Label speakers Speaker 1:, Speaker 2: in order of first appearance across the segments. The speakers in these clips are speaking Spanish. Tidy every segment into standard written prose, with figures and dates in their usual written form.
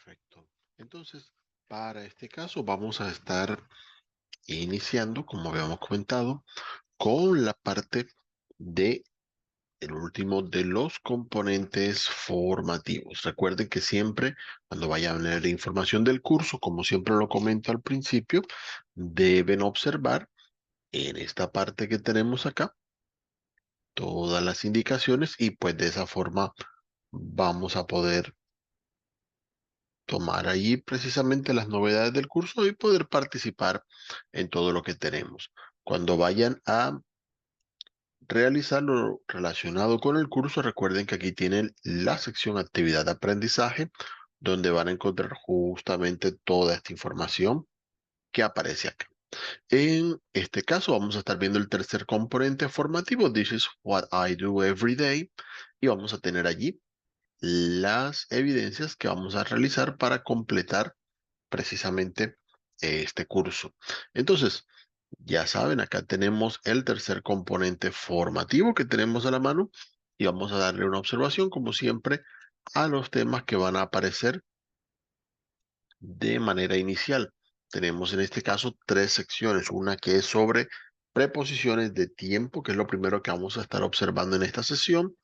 Speaker 1: Perfecto. Entonces, para este caso vamos a estar iniciando, como habíamos comentado, con la parte de el último de los componentes formativos. Recuerden que siempre, cuando vayan a leer información del curso, como siempre lo comento al principio, deben observar en esta parte que tenemos acá todas las indicaciones y pues de esa forma vamos a poder tomar allí precisamente las novedades del curso y poder participar en todo lo que tenemos. Cuando vayan a realizar lo relacionado con el curso, recuerden que aquí tienen la sección actividad de aprendizaje, donde van a encontrar justamente toda esta información que aparece acá. En este caso vamos a estar viendo el tercer componente formativo, This is what I do every day, y vamos a tener allí las evidencias que vamos a realizar para completar precisamente este curso. Entonces, ya saben, acá tenemos el tercer componente formativo que tenemos a la mano y vamos a darle una observación, como siempre, a los temas que van a aparecer de manera inicial. Tenemos en este caso tres secciones, una que es sobre preposiciones de tiempo, que es lo primero que vamos a estar observando en esta sesión.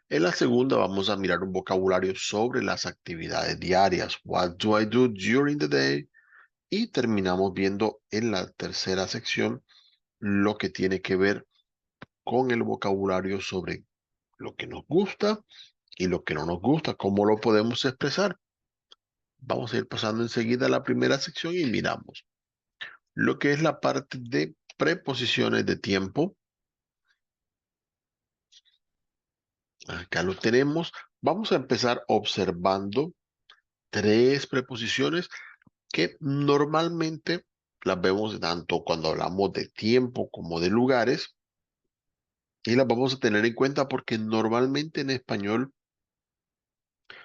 Speaker 1: En la segunda vamos a mirar un vocabulario sobre las actividades diarias. What do I do during the day? Y terminamos viendo en la tercera sección lo que tiene que ver con el vocabulario sobre lo que nos gusta y lo que no nos gusta, cómo lo podemos expresar. Vamos a ir pasando enseguida a la primera sección y miramos lo que es la parte de preposiciones de tiempo. Acá lo tenemos. Vamos a empezar observando tres preposiciones que normalmente las vemos tanto cuando hablamos de tiempo como de lugares. Y las vamos a tener en cuenta porque normalmente en español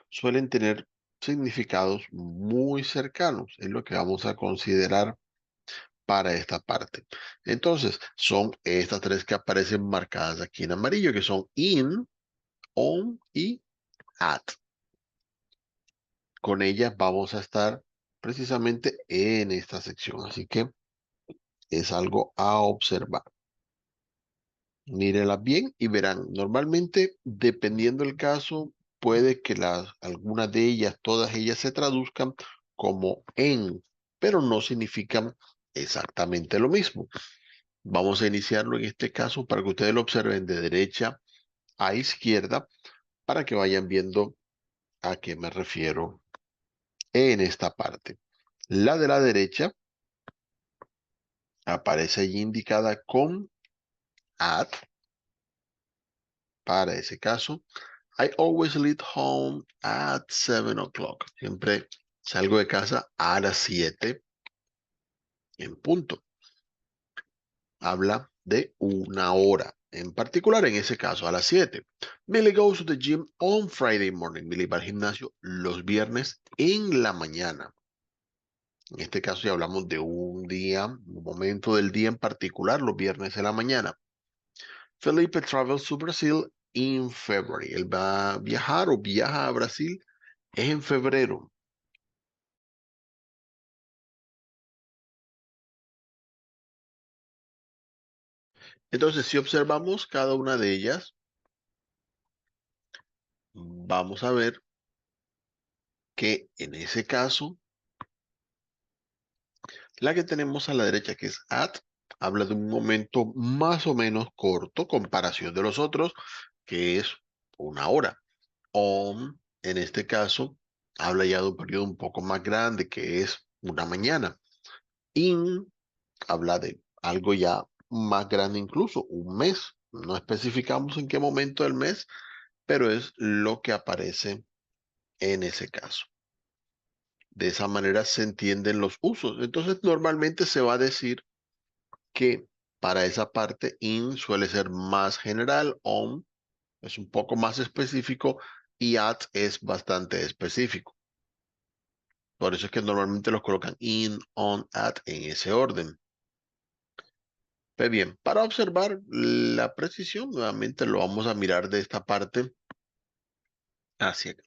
Speaker 1: suelen tener significados muy cercanos. Es lo que vamos a considerar para esta parte. Entonces, son estas tres que aparecen marcadas aquí en amarillo, que son in, on y at. Con ellas vamos a estar precisamente en esta sección. Así que es algo a observar. Mírenlas bien y verán, normalmente, dependiendo del caso, puede que algunas de ellas, todas ellas se traduzcan como en, pero no significan exactamente lo mismo. Vamos a iniciarlo en este caso para que ustedes lo observen de derecha a izquierda para que vayan viendo a qué me refiero en esta parte. La de la derecha aparece allí indicada con at para ese caso. I always leave home at 7 o'clock. Siempre salgo de casa a las 7 en punto. Habla de una hora. En particular, en ese caso, a las 7. Millie goes to the gym on Friday morning. Millie va al gimnasio los viernes en la mañana. En este caso, ya hablamos de un día, un momento del día en particular, los viernes en la mañana. Felipe travels to Brazil in February. Él va a viajar o viaja a Brasil en febrero. Entonces, si observamos cada una de ellas, vamos a ver que en ese caso, la que tenemos a la derecha, que es at, habla de un momento más o menos corto, comparación de los otros, que es una hora. On, en este caso, habla ya de un periodo un poco más grande, que es una mañana. In, habla de algo ya más grande incluso, un mes. No especificamos en qué momento del mes, pero es lo que aparece en ese caso. De esa manera se entienden los usos. Entonces, normalmente se va a decir que para esa parte in suele ser más general, on es un poco más específico y at es bastante específico. Por eso es que normalmente los colocan in, on, at en ese orden. Pues bien, para observar la precisión, nuevamente lo vamos a mirar de esta parte hacia acá.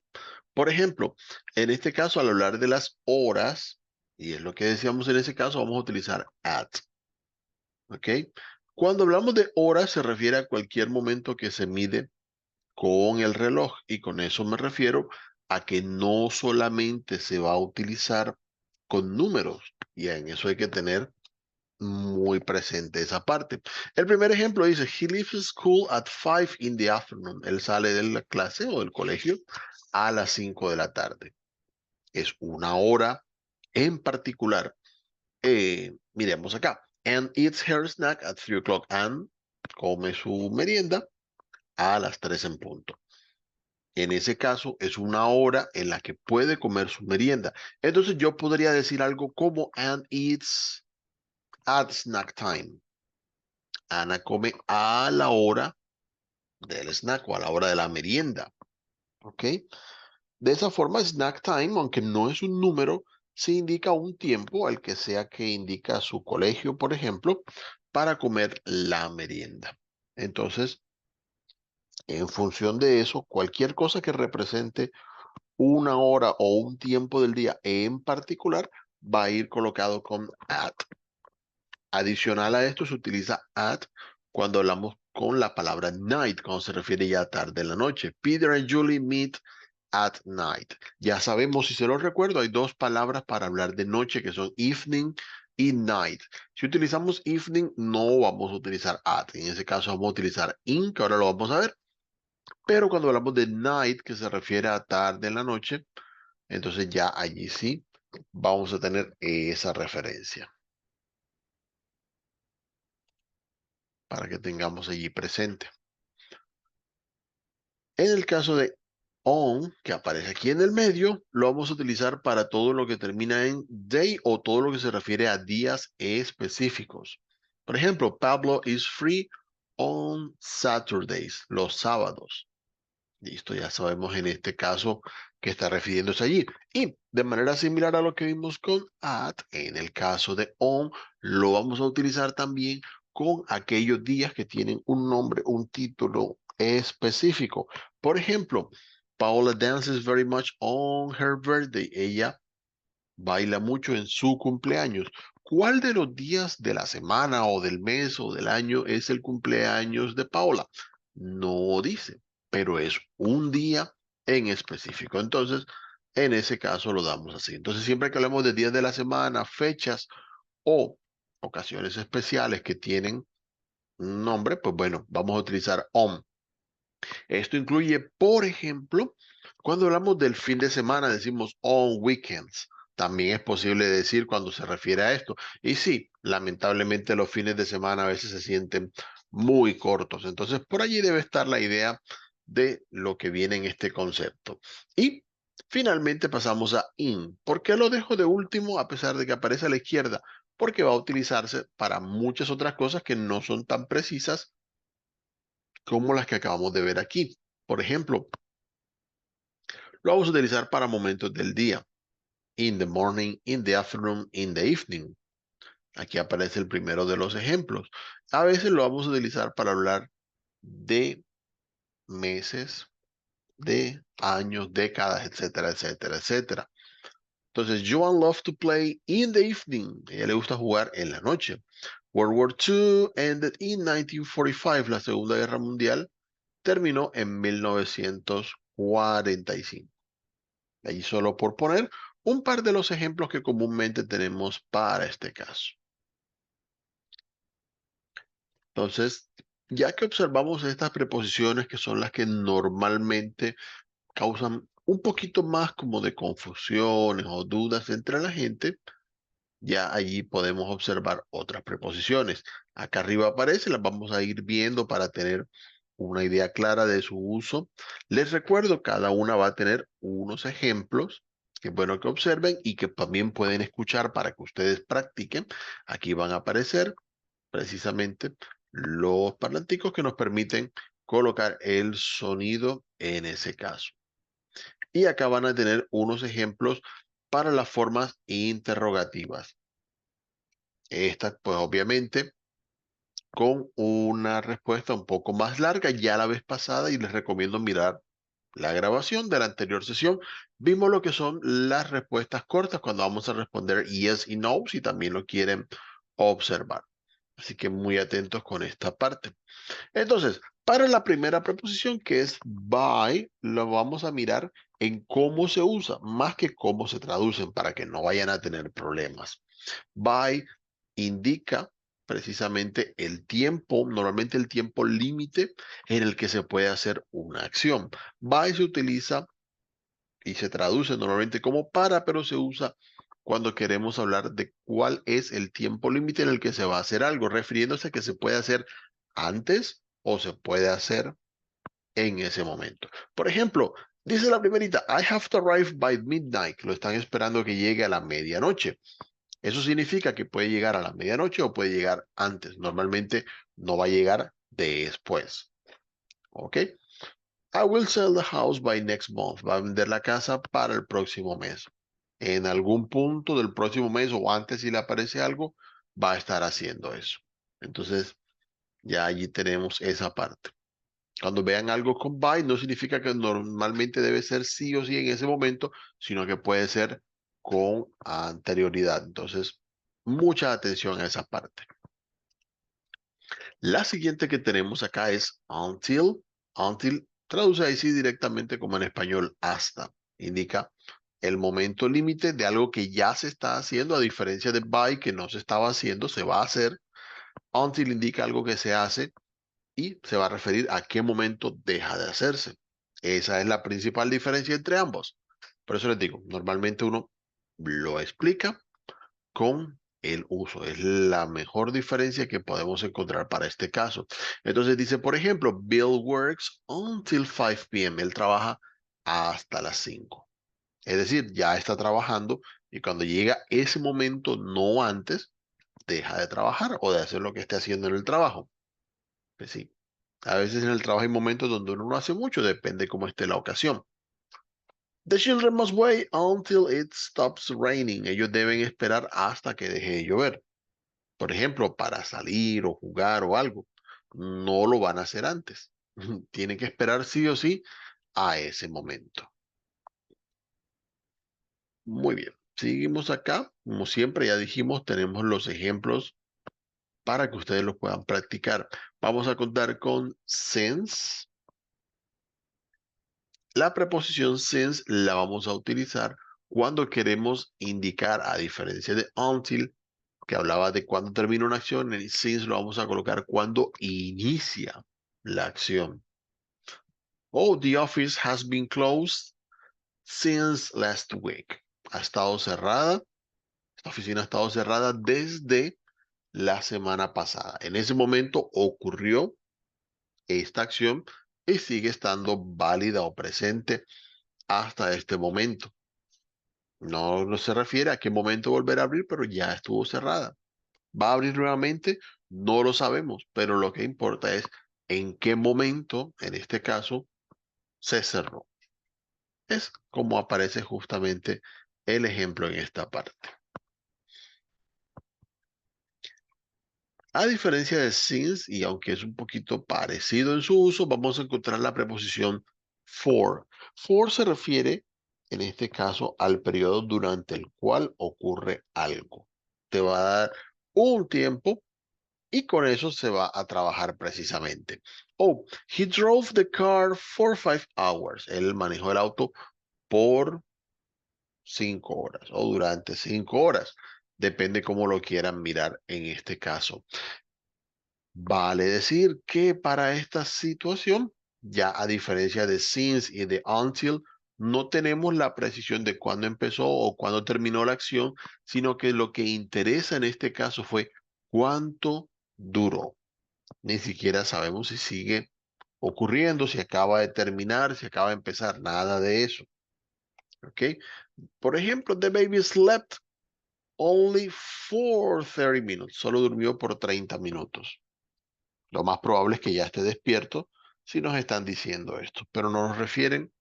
Speaker 1: Por ejemplo, en este caso, al hablar de las horas, y es lo que decíamos en ese caso, vamos a utilizar at. ¿Ok? Cuando hablamos de horas, se refiere a cualquier momento que se mide con el reloj, y con eso me refiero a que no solamente se va a utilizar con números, y en eso hay que tener muy presente esa parte. El primer ejemplo dice, he leaves school at 5 in the afternoon. Él sale de la clase o del colegio a las 5 de la tarde. Es una hora en particular. Miremos acá. And eats her snack at 3 o'clock. And come su merienda a las 3 en punto. En ese caso, es una hora en la que puede comer su merienda. Entonces yo podría decir algo como and eats at snack time. Ana come a la hora del snack o a la hora de la merienda. ¿Ok? De esa forma, snack time, aunque no es un número, se indica un tiempo al que sea que indica su colegio, por ejemplo, para comer la merienda. Entonces, en función de eso, cualquier cosa que represente una hora o un tiempo del día en particular va a ir colocado con at. Adicional a esto se utiliza at cuando hablamos con la palabra night, cuando se refiere ya a tarde en la noche. Peter and Julie meet at night. Ya sabemos, si se lo recuerdo, hay dos palabras para hablar de noche que son evening y night. Si utilizamos evening, no vamos a utilizar at. En ese caso vamos a utilizar in, que ahora lo vamos a ver. Pero cuando hablamos de night, que se refiere a tarde en la noche, entonces ya allí sí vamos a tener esa referencia para que tengamos allí presente. En el caso de on, que aparece aquí en el medio, lo vamos a utilizar para todo lo que termina en day o todo lo que se refiere a días específicos. Por ejemplo, Pablo is free on Saturdays, los sábados. Listo, ya sabemos en este caso que está refiriéndose allí. Y de manera similar a lo que vimos con at, en el caso de on, lo vamos a utilizar también con aquellos días que tienen un nombre, un título específico. Por ejemplo, Paola dances very much on her birthday. Ella baila mucho en su cumpleaños. ¿Cuál de los días de la semana o del mes o del año es el cumpleaños de Paola? No dice, pero es un día en específico. Entonces, en ese caso lo damos así. Entonces, siempre que hablamos de días de la semana, fechas o ocasiones especiales que tienen un nombre, pues bueno, vamos a utilizar on. Esto incluye, por ejemplo, cuando hablamos del fin de semana, decimos on weekends. También es posible decir cuando se refiere a esto. Y sí, lamentablemente los fines de semana a veces se sienten muy cortos. Entonces, por allí debe estar la idea de lo que viene en este concepto. Y finalmente pasamos a in. ¿Por qué lo dejo de último a pesar de que aparece a la izquierda? Porque va a utilizarse para muchas otras cosas que no son tan precisas como las que acabamos de ver aquí. Por ejemplo, lo vamos a utilizar para momentos del día. In the morning, in the afternoon, in the evening. Aquí aparece el primero de los ejemplos. A veces lo vamos a utilizar para hablar de meses, de años, décadas, etcétera, etcétera, etcétera. Entonces, Joan loves to play in the evening. A ella le gusta jugar en la noche. World War II ended in 1945. La Segunda Guerra Mundial terminó en 1945. Allí solo por poner un par de los ejemplos que comúnmente tenemos para este caso. Entonces, ya que observamos estas preposiciones que son las que normalmente causan un poquito más como de confusiones o dudas entre la gente, ya allí podemos observar otras preposiciones. Acá arriba aparece, las vamos a ir viendo para tener una idea clara de su uso. Les recuerdo, cada una va a tener unos ejemplos que es bueno que observen y que también pueden escuchar para que ustedes practiquen. Aquí van a aparecer precisamente los parlanticos que nos permiten colocar el sonido en ese caso. Y acá van a tener unos ejemplos para las formas interrogativas. Esta, pues obviamente, con una respuesta un poco más larga ya la vez pasada y les recomiendo mirar la grabación de la anterior sesión, vimos lo que son las respuestas cortas cuando vamos a responder yes y no, si también lo quieren observar. Así que muy atentos con esta parte. Entonces, para la primera preposición, que es by, lo vamos a mirar en cómo se usa, más que cómo se traducen, para que no vayan a tener problemas. By indica precisamente el tiempo, normalmente el tiempo límite en el que se puede hacer una acción. By se utiliza y se traduce normalmente como para, pero se usa cuando queremos hablar de cuál es el tiempo límite en el que se va a hacer algo, refiriéndose a que se puede hacer antes o se puede hacer en ese momento. Por ejemplo, dice la primerita, I have to arrive by midnight. Lo están esperando que llegue a la medianoche. Eso significa que puede llegar a la medianoche o puede llegar antes. Normalmente no va a llegar después. ¿Ok? I will sell the house by next month. Va a vender la casa para el próximo mes. En algún punto del próximo mes o antes si le aparece algo, va a estar haciendo eso. Entonces, ya allí tenemos esa parte. Cuando vean algo con by, no significa que normalmente debe ser sí o sí en ese momento, sino que puede ser con anterioridad. Entonces, mucha atención a esa parte. La siguiente que tenemos acá es until. Until traduce ahí sí directamente como en español hasta. Indica el momento límite de algo que ya se está haciendo, a diferencia de by que no se estaba haciendo, se va a hacer. Until indica algo que se hace y se va a referir a qué momento deja de hacerse. Esa es la principal diferencia entre ambos. Por eso les digo, normalmente uno lo explica con el uso. Es la mejor diferencia que podemos encontrar para este caso. Entonces dice, por ejemplo, Bill works until 5 p.m. Él trabaja hasta las 5. Es decir, ya está trabajando y cuando llega ese momento, no antes, deja de trabajar o de hacer lo que esté haciendo en el trabajo. Pues sí, a veces en el trabajo hay momentos donde uno no hace mucho, depende cómo esté la ocasión. The children must wait until it stops raining. Ellos deben esperar hasta que deje de llover. Por ejemplo, para salir o jugar o algo. No lo van a hacer antes. Tienen que esperar sí o sí a ese momento. Muy bien. Seguimos acá. Como siempre, ya dijimos, tenemos los ejemplos para que ustedes los puedan practicar. Vamos a contar con since. La preposición since la vamos a utilizar cuando queremos indicar, a diferencia de until, que hablaba de cuando termina una acción, el since lo vamos a colocar cuando inicia la acción. Oh, the office has been closed since last week. Ha estado cerrada, esta oficina ha estado cerrada desde la semana pasada. En ese momento ocurrió esta acción y sigue estando válida o presente hasta este momento. No se refiere a qué momento volver a abrir, pero ya estuvo cerrada. ¿Va a abrir nuevamente? No lo sabemos, pero lo que importa es en qué momento, en este caso, se cerró. Es como aparece justamente el ejemplo en esta parte. A diferencia de since, y aunque es un poquito parecido en su uso, vamos a encontrar la preposición for. For se refiere, en este caso, al periodo durante el cual ocurre algo. Te va a dar un tiempo y con eso se va a trabajar precisamente. Oh, he drove the car for 5 hours. Él manejó el auto por 5 horas o durante 5 horas. Depende cómo lo quieran mirar en este caso. Vale decir que para esta situación, ya a diferencia de since y de until, no tenemos la precisión de cuándo empezó o cuándo terminó la acción, sino que lo que interesa en este caso fue cuánto duró. Ni siquiera sabemos si sigue ocurriendo, si acaba de terminar, si acaba de empezar, nada de eso. ¿Ok? Por ejemplo, the baby slept only for 30 minutes. Solo durmió por 30 minutos. Lo más probable es que ya esté despierto si nos están diciendo esto, pero no nos refieren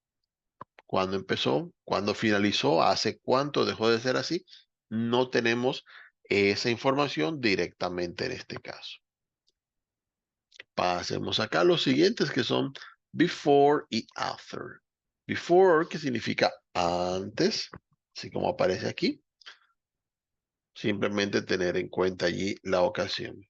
Speaker 1: cuándo empezó, cuándo finalizó, hace cuánto dejó de ser así. No tenemos esa información directamente en este caso. Pasemos acá a los siguientes que son before y after. Before, que significa antes, así como aparece aquí. Simplemente tener en cuenta allí la ocasión.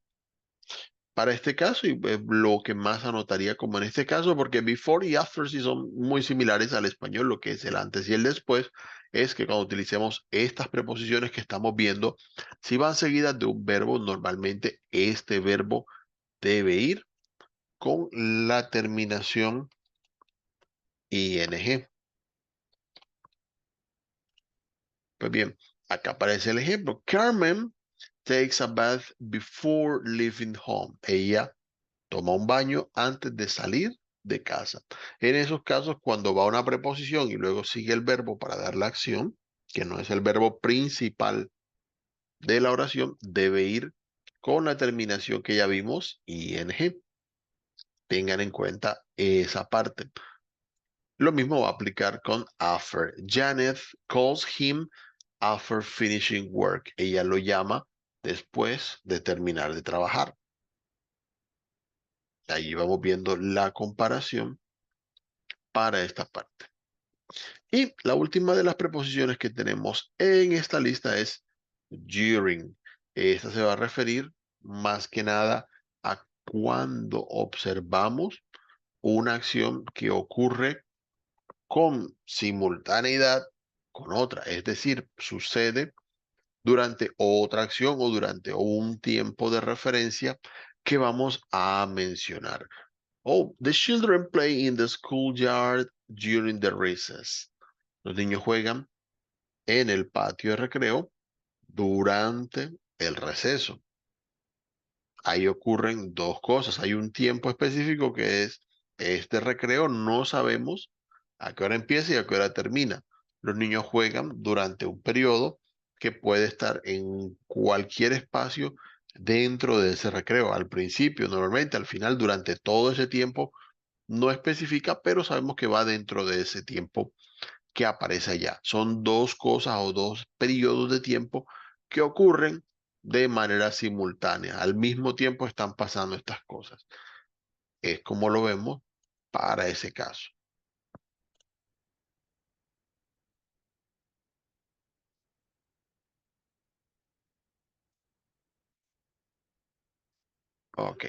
Speaker 1: Para este caso, y lo que más anotaría como en este caso, porque before y after sí son muy similares al español, lo que es el antes y el después, es que cuando utilicemos estas preposiciones que estamos viendo, si van seguidas de un verbo, normalmente este verbo debe ir con la terminación ing. Pues bien, acá aparece el ejemplo. Carmen takes a bath before leaving home. Ella toma un baño antes de salir de casa. En esos casos, cuando va una preposición y luego sigue el verbo para dar la acción, que no es el verbo principal de la oración, debe ir con la terminación que ya vimos, ing. Tengan en cuenta esa parte. Lo mismo va a aplicar con after. Janet calls him after finishing work. Ella lo llama después de terminar de trabajar. Ahí vamos viendo la comparación para esta parte. Y la última de las preposiciones que tenemos en esta lista es during. Esta se va a referir más que nada a cuando observamos una acción que ocurre con simultaneidad con otra, es decir, sucede durante otra acción o durante un tiempo de referencia que vamos a mencionar. Oh, the children play in the schoolyard during the recess. Los niños juegan en el patio de recreo durante el receso. Ahí ocurren dos cosas. Hay un tiempo específico que es este recreo. No sabemos a qué hora empieza y a qué hora termina. Los niños juegan durante un periodo que puede estar en cualquier espacio dentro de ese recreo. Al principio, normalmente, al final, durante todo ese tiempo, no especifica, pero sabemos que va dentro de ese tiempo que aparece allá. Son dos cosas o dos periodos de tiempo que ocurren de manera simultánea. Al mismo tiempo están pasando estas cosas. Es como lo vemos para ese caso. Ok,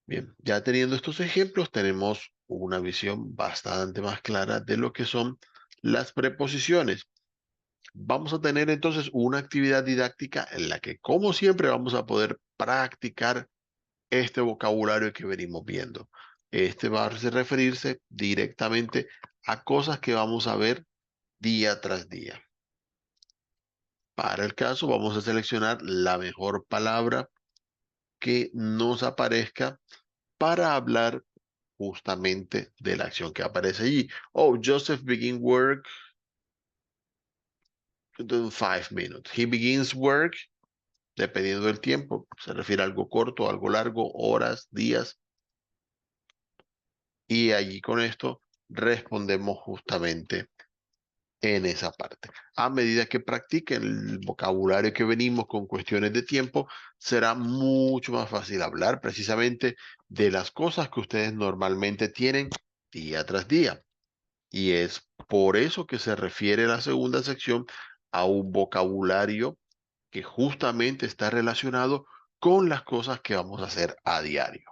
Speaker 1: bien. Ya teniendo estos ejemplos, tenemos una visión bastante más clara de lo que son las preposiciones. Vamos a tener entonces una actividad didáctica en la que, como siempre, vamos a poder practicar este vocabulario que venimos viendo. Este va a referirse directamente a cosas que vamos a ver día tras día. Para el caso, vamos a seleccionar la mejor palabra que nos aparezca para hablar justamente de la acción que aparece allí. Oh, Joseph begin work in 5 minutes. He begins work, dependiendo del tiempo, se refiere a algo corto, algo largo, horas, días, y allí con esto respondemos justamente en esa parte. A medida que practiquen el vocabulario que venimos con cuestiones de tiempo, será mucho más fácil hablar precisamente de las cosas que ustedes normalmente tienen día tras día. Y es por eso que se refiere la segunda sección a un vocabulario que justamente está relacionado con las cosas que vamos a hacer a diario.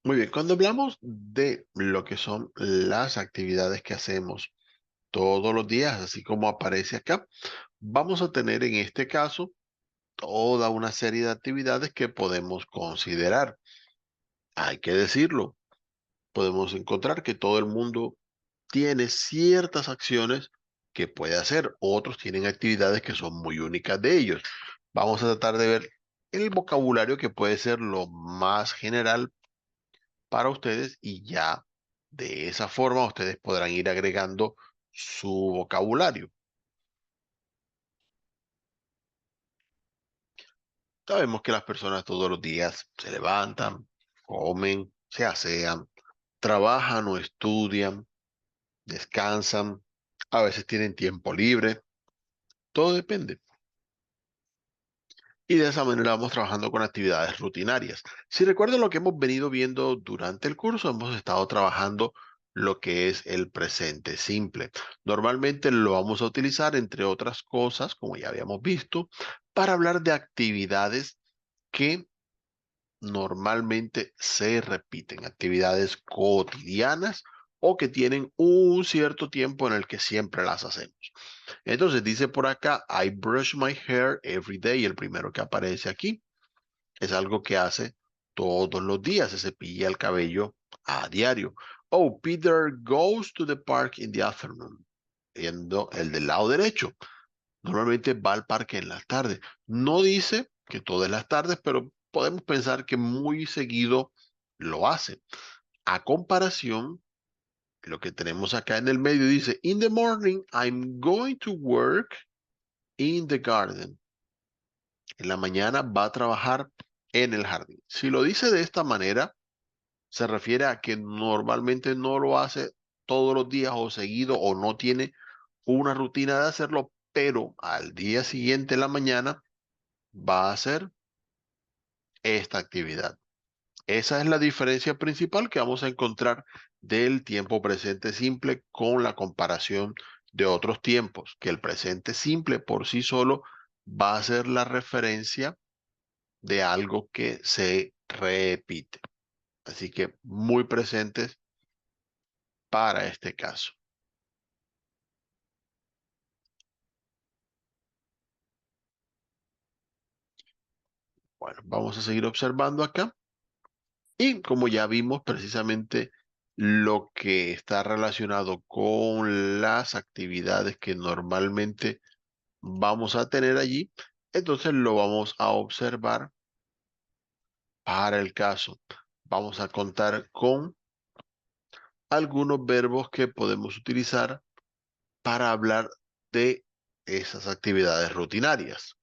Speaker 1: Muy bien, cuando hablamos de lo que son las actividades que hacemos todos los días, así como aparece acá, vamos a tener en este caso toda una serie de actividades que podemos considerar. Hay que decirlo, podemos encontrar que todo el mundo tiene ciertas acciones que puede hacer, otros tienen actividades que son muy únicas de ellos. Vamos a tratar de ver el vocabulario que puede ser lo más general para ustedes y ya de esa forma ustedes podrán ir agregando su vocabulario. Sabemos que las personas todos los días se levantan, comen, se asean, trabajan o estudian, descansan, a veces tienen tiempo libre, todo depende. Y de esa manera vamos trabajando con actividades rutinarias. Si recuerdan lo que hemos venido viendo durante el curso, hemos estado trabajando lo que es el presente simple. Normalmente lo vamos a utilizar, entre otras cosas, como ya habíamos visto, para hablar de actividades que normalmente se repiten, actividades cotidianas o que tienen un cierto tiempo en el que siempre las hacemos. Entonces dice por acá, I brush my hair every day. El primero que aparece aquí es algo que hace todos los días, se cepilla el cabello a diario. Oh, Peter goes to the park in the afternoon. Viendo el del lado derecho. Normalmente va al parque en las tardes. No dice que todas las tardes, pero podemos pensar que muy seguido lo hace. A comparación, lo que tenemos acá en el medio dice, in the morning, I'm going to work in the garden. En la mañana va a trabajar en el jardín. Si lo dice de esta manera, se refiere a que normalmente no lo hace todos los días o seguido o no tiene una rutina de hacerlo, pero al día siguiente en la mañana va a hacer esta actividad. Esa es la diferencia principal que vamos a encontrar del tiempo presente simple con la comparación de otros tiempos, que el presente simple por sí solo va a ser la referencia de algo que se repite. Así que muy presentes para este caso. Bueno, vamos a seguir observando acá. Y como ya vimos precisamente lo que está relacionado con las actividades que normalmente vamos a tener allí, entonces lo vamos a observar para el caso. Vamos a contar con algunos verbos que podemos utilizar para hablar de esas actividades rutinarias.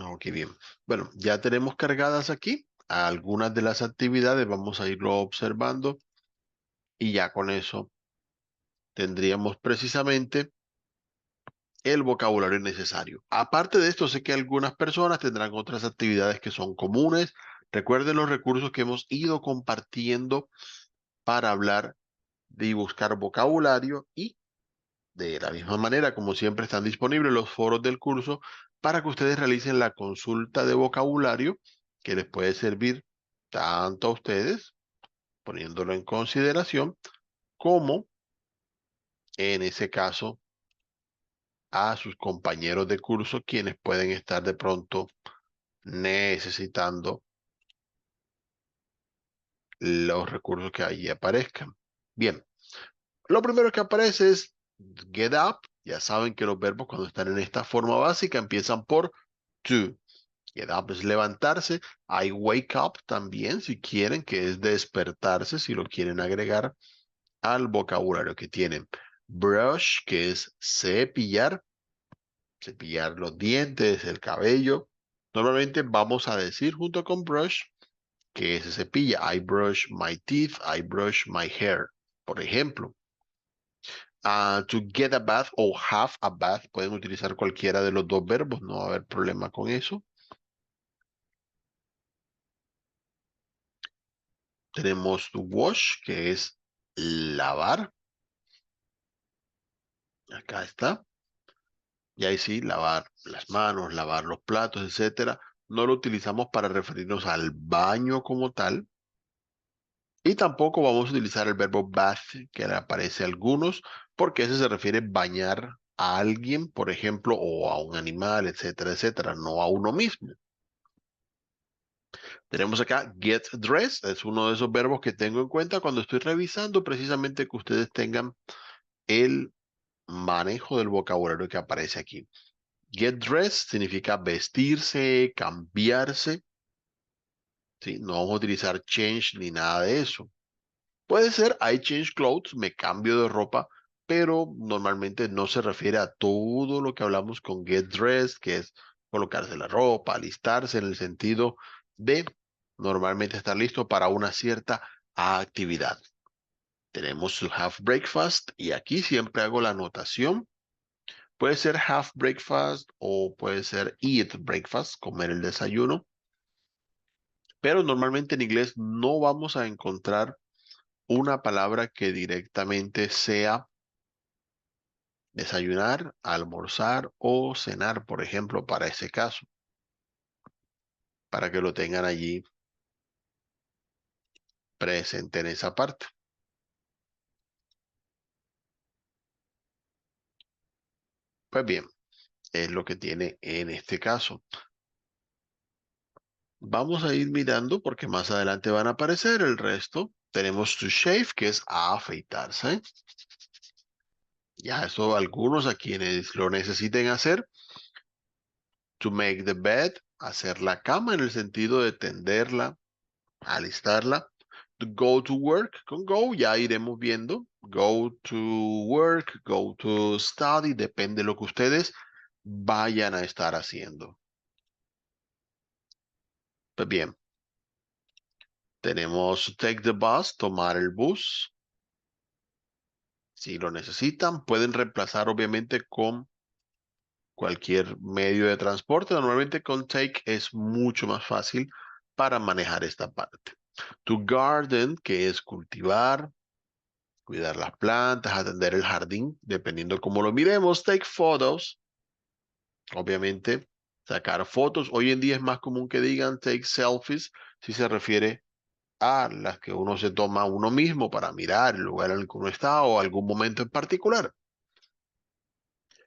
Speaker 1: Ok, bien. Bueno, ya tenemos cargadas aquí algunas de las actividades, vamos a irlo observando y ya con eso tendríamos precisamente el vocabulario necesario. Aparte de esto, sé que algunas personas tendrán otras actividades que son comunes. Recuerden los recursos que hemos ido compartiendo para hablar y buscar vocabulario y de la misma manera, como siempre, están disponibles los foros del curso para que ustedes realicen la consulta de vocabulario que les puede servir tanto a ustedes, poniéndolo en consideración, como en ese caso a sus compañeros de curso, quienes pueden estar de pronto necesitando los recursos que allí aparezcan. Bien, lo primero que aparece es get up. Ya saben que los verbos cuando están en esta forma básica empiezan por to. Get up es levantarse. I wake up también, si quieren, que es despertarse, si lo quieren agregar al vocabulario que tienen. Brush, que es cepillar, cepillar los dientes, el cabello. Normalmente vamos a decir junto con brush que se cepilla. I brush my teeth, I brush my hair. Por ejemplo, to get a bath o have a bath, pueden utilizar cualquiera de los dos verbos, no va a haber problema con eso. Tenemos to wash, que es lavar. Acá está. Y ahí sí, lavar las manos, lavar los platos, etcétera. No lo utilizamos para referirnos al baño como tal. Y tampoco vamos a utilizar el verbo bath que le aparece a algunos, porque ese se refiere a bañar a alguien, por ejemplo, o a un animal, etcétera, etcétera, no a uno mismo. Tenemos acá get dressed, es uno de esos verbos que tengo en cuenta cuando estoy revisando precisamente que ustedes tengan el manejo del vocabulario que aparece aquí. Get dressed significa vestirse, cambiarse, ¿sí? No vamos a utilizar change ni nada de eso. Puede ser I change clothes, me cambio de ropa, pero normalmente no se refiere a todo lo que hablamos con get dressed, que es colocarse la ropa, alistarse en el sentido de normalmente estar listo para una cierta actividad. Tenemos to have breakfast y aquí siempre hago la anotación. Puede ser have breakfast o puede ser eat breakfast, comer el desayuno, pero normalmente en inglés no vamos a encontrar una palabra que directamente sea desayunar, almorzar o cenar, por ejemplo, para ese caso, para que lo tengan allí presente en esa parte. Pues bien, es lo que tiene en este caso. Vamos a ir mirando porque más adelante van a aparecer el resto. Tenemos to shave, que es a afeitarse. Ya eso algunos a quienes lo necesiten hacer. To make the bed, hacer la cama en el sentido de tenderla, alistarla. To go to work, con go ya iremos viendo. Go to work, go to study, depende de lo que ustedes vayan a estar haciendo. Pues bien, tenemos take the bus, tomar el bus. Si lo necesitan, pueden reemplazar obviamente con cualquier medio de transporte. Normalmente con take es mucho más fácil para manejar esta parte. To garden, que es cultivar, cuidar las plantas, atender el jardín, dependiendo cómo lo miremos. Take photos, obviamente, sacar fotos. Hoy en día es más común que digan take selfies, si se refiere a las que uno se toma uno mismo para mirar el lugar en el que uno está o algún momento en particular.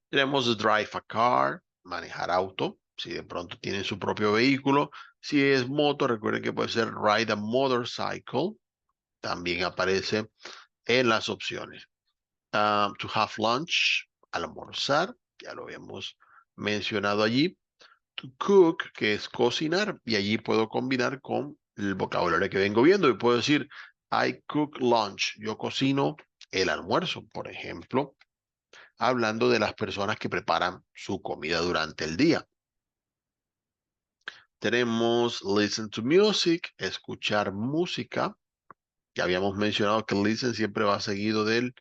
Speaker 1: Tenemos drive a car, manejar auto, si de pronto tienen su propio vehículo. Si es moto, recuerden que puede ser ride a motorcycle, también aparece en las opciones. To have lunch, almorzar, ya lo habíamos mencionado allí. To cook, que es cocinar, y allí puedo combinar con el vocabulario que vengo viendo y puedo decir, I cook lunch, yo cocino el almuerzo, por ejemplo, hablando de las personas que preparan su comida durante el día. Tenemos listen to music, escuchar música. Ya habíamos mencionado que listen siempre va seguido del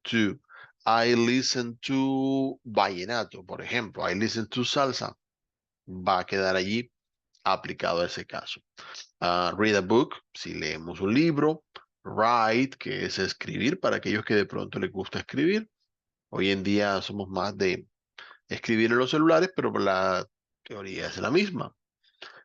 Speaker 1: to. I listen to vallenato, por ejemplo. I listen to salsa. Va a quedar allí aplicado a ese caso. Read a book, si leemos un libro. Write, que es escribir para aquellos que de pronto les gusta escribir. Hoy en día somos más de escribir en los celulares, pero la teoría es la misma.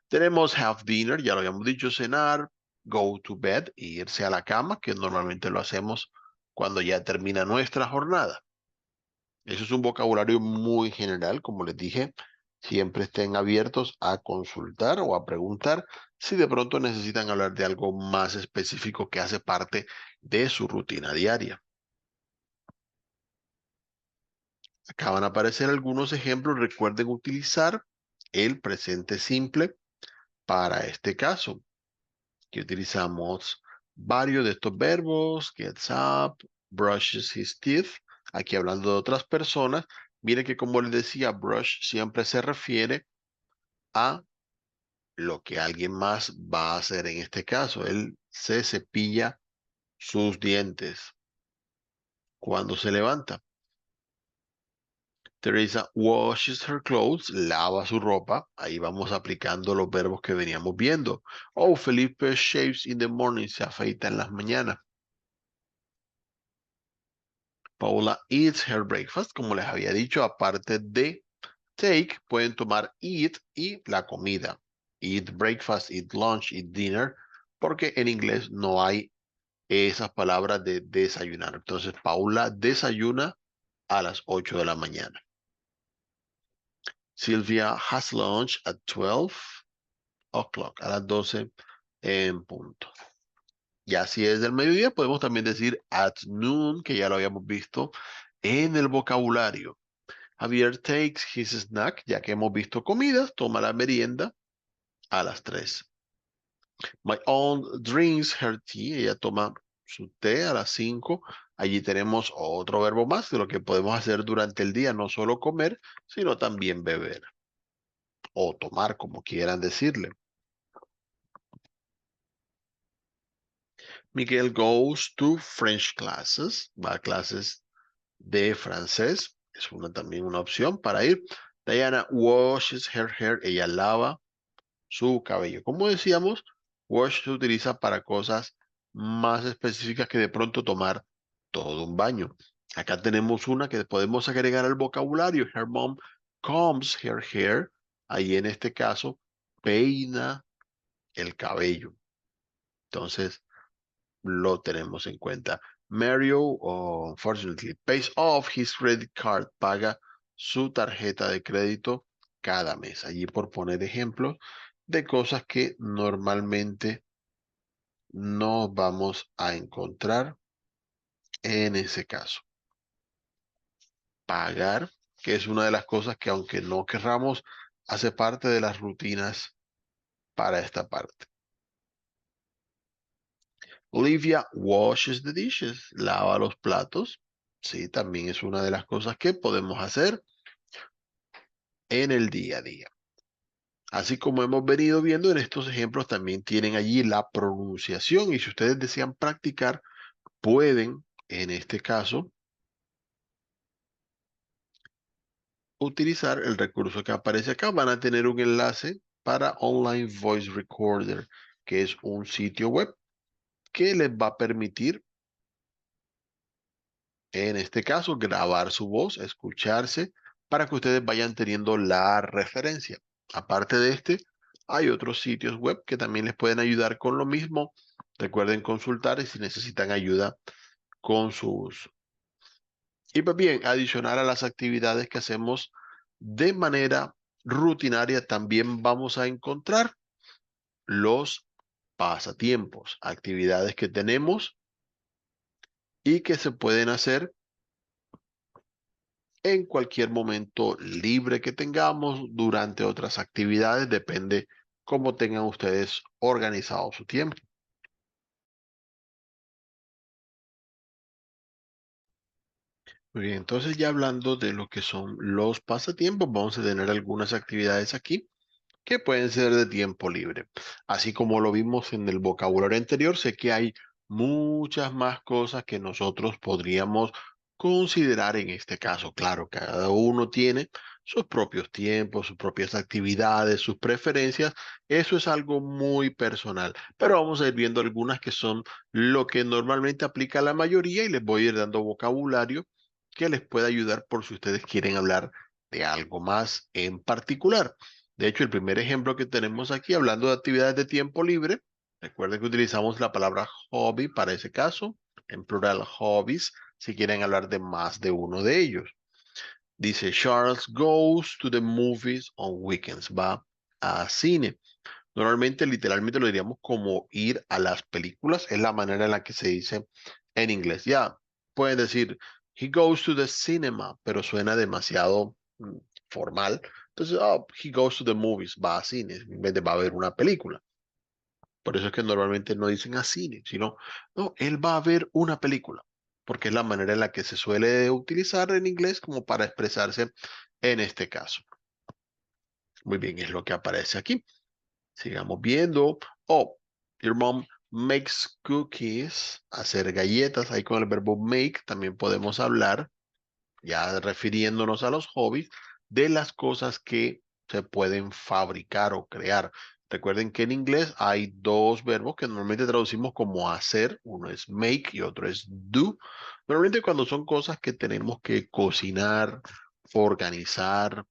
Speaker 1: Tenemos have dinner, ya lo habíamos dicho, cenar, go to bed, irse a la cama, que normalmente lo hacemos cuando ya termina nuestra jornada. Eso es un vocabulario muy general, como les dije, siempre estén abiertos a consultar o a preguntar si de pronto necesitan hablar de algo más específico que hace parte de su rutina diaria. Acá van a aparecer algunos ejemplos. Recuerden utilizar el presente simple para este caso, que utilizamos varios de estos verbos, gets up, brushes his teeth, aquí hablando de otras personas. Mire que como les decía, brush siempre se refiere a lo que alguien más va a hacer en este caso. Él se cepilla sus dientes cuando se levanta. Teresa washes her clothes, lava su ropa. Ahí vamos aplicando los verbos que veníamos viendo. Oh, Felipe shaves in the morning, se afeita en las mañanas. Paula eats her breakfast, como les había dicho, aparte de take, pueden tomar eat y la comida. Eat breakfast, eat lunch, eat dinner, porque en inglés no hay esas palabras de desayunar. Entonces, Paula desayuna a las 8 de la mañana. Sylvia has lunch at 12 o'clock, a las 12 en punto. Ya si es del mediodía, podemos también decir at noon, que ya lo habíamos visto en el vocabulario. Javier takes his snack, ya que hemos visto comidas, toma la merienda a las 3. My aunt drinks her tea, ella toma su té a las 5. Allí tenemos otro verbo más de lo que podemos hacer durante el día, no solo comer, sino también beber o tomar, como quieran decirle. Miguel goes to French classes, va a clases de francés, es también una opción para ir. Diana washes her hair, ella lava su cabello. Como decíamos, wash se utiliza para cosas más específicas que de pronto tomar todo un baño. Acá tenemos una que podemos agregar al vocabulario. Her mom combs her hair. Ahí en este caso, peina el cabello. Entonces, lo tenemos en cuenta. Mario, unfortunately, pays off his credit card, paga su tarjeta de crédito cada mes. Allí por poner ejemplos de cosas que normalmente no vamos a encontrar en ese caso. Pagar, que es una de las cosas que aunque no querramos, hace parte de las rutinas para esta parte. Olivia washes the dishes, lava los platos. Sí, también es una de las cosas que podemos hacer en el día a día. Así como hemos venido viendo en estos ejemplos, también tienen allí la pronunciación y si ustedes desean practicar, pueden, en este caso, utilizar el recurso que aparece acá. Van a tener un enlace para Online Voice Recorder, que es un sitio web que les va a permitir, en este caso, grabar su voz, escucharse, para que ustedes vayan teniendo la referencia. Aparte de este, hay otros sitios web que también les pueden ayudar con lo mismo. Recuerden consultar y si necesitan ayuda con sus. Y pues bien, adicional a las actividades que hacemos de manera rutinaria, también vamos a encontrar los pasatiempos, actividades que tenemos y que se pueden hacer en cualquier momento libre que tengamos durante otras actividades, depende cómo tengan ustedes organizado su tiempo. Muy bien, entonces ya hablando de lo que son los pasatiempos, vamos a tener algunas actividades aquí que pueden ser de tiempo libre. Así como lo vimos en el vocabulario anterior, sé que hay muchas más cosas que nosotros podríamos considerar en este caso. Claro, cada uno tiene sus propios tiempos, sus propias actividades, sus preferencias. Eso es algo muy personal, pero vamos a ir viendo algunas que son lo que normalmente aplica a la mayoría y les voy a ir dando vocabulario que les pueda ayudar por si ustedes quieren hablar de algo más en particular. De hecho, el primer ejemplo que tenemos aquí, hablando de actividades de tiempo libre, recuerden que utilizamos la palabra hobby para ese caso, en plural hobbies, si quieren hablar de más de uno de ellos. Dice, Charles goes to the movies on weekends, va a cine. Normalmente, literalmente lo diríamos como ir a las películas, es la manera en la que se dice en inglés. Ya, pueden decir, he goes to the cinema, pero suena demasiado formal. Entonces, oh, he goes to the movies, va a cine, en vez de va a ver una película. Por eso es que normalmente no dicen a cine, sino, no, él va a ver una película, porque es la manera en la que se suele utilizar en inglés como para expresarse en este caso. Muy bien, es lo que aparece aquí. Sigamos viendo. Oh, your mom makes cookies. Hacer galletas. Ahí con el verbo make también podemos hablar, ya refiriéndonos a los hobbies, de las cosas que se pueden fabricar o crear. Recuerden que en inglés hay dos verbos que normalmente traducimos como hacer. Uno es make y otro es do. Normalmente cuando son cosas que tenemos que cocinar, organizar,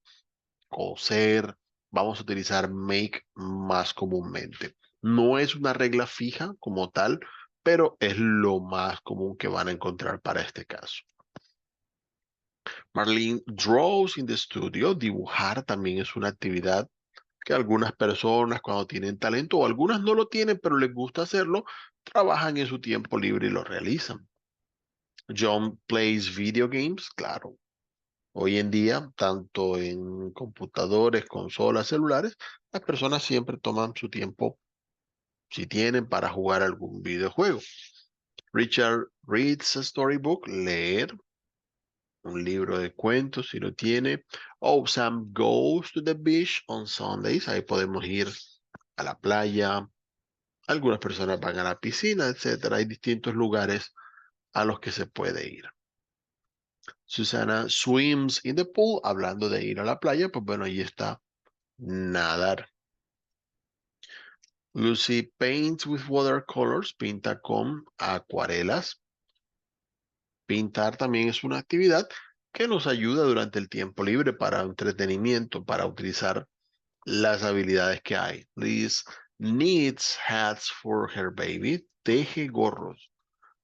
Speaker 1: coser, vamos a utilizar make más comúnmente. No es una regla fija como tal, pero es lo más común que van a encontrar para este caso. Marlene draws in the studio. Dibujar también es una actividad que algunas personas cuando tienen talento o algunas no lo tienen, pero les gusta hacerlo, trabajan en su tiempo libre y lo realizan. John plays video games, claro. Hoy en día, tanto en computadores, consolas, celulares, las personas siempre toman su tiempo, si tienen, para jugar algún videojuego. Richard reads a storybook, leer un libro de cuentos si lo tiene. Oh, Sam goes to the beach on Sundays. Ahí podemos ir a la playa. Algunas personas van a la piscina, etcétera. Hay distintos lugares a los que se puede ir. Susana swims in the pool. Hablando de ir a la playa, pues bueno, ahí está nadar. Lucy paints with watercolors. Pinta con acuarelas. Pintar también es una actividad que nos ayuda durante el tiempo libre para entretenimiento, para utilizar las habilidades que hay. Liz knits hats for her baby. Teje gorros.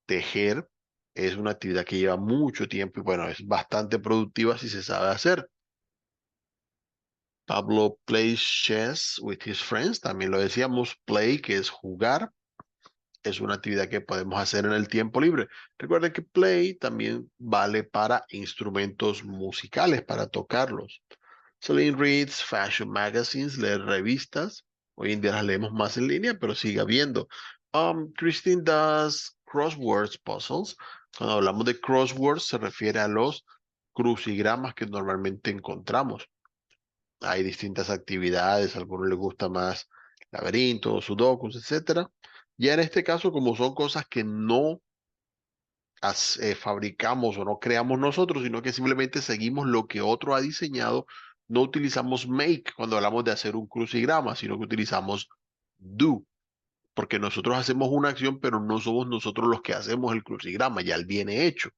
Speaker 1: Tejer es una actividad que lleva mucho tiempo y bueno, es bastante productiva si se sabe hacer. Pablo plays chess with his friends. También lo decíamos, play, que es jugar. Es una actividad que podemos hacer en el tiempo libre. Recuerden que play también vale para instrumentos musicales, para tocarlos. Celine reads fashion magazines, lee revistas. Hoy en día las leemos más en línea, pero sigue habiendo. Christine does crosswords puzzles. Cuando hablamos de crosswords se refiere a los crucigramas que normalmente encontramos. Hay distintas actividades, a algunos les gusta más laberintos, sudokus, etcétera. Ya en este caso, como son cosas que no fabricamos o no creamos nosotros, sino que simplemente seguimos lo que otro ha diseñado, no utilizamos make cuando hablamos de hacer un crucigrama, sino que utilizamos do, porque nosotros hacemos una acción, pero no somos nosotros los que hacemos el crucigrama, ya él viene hecho.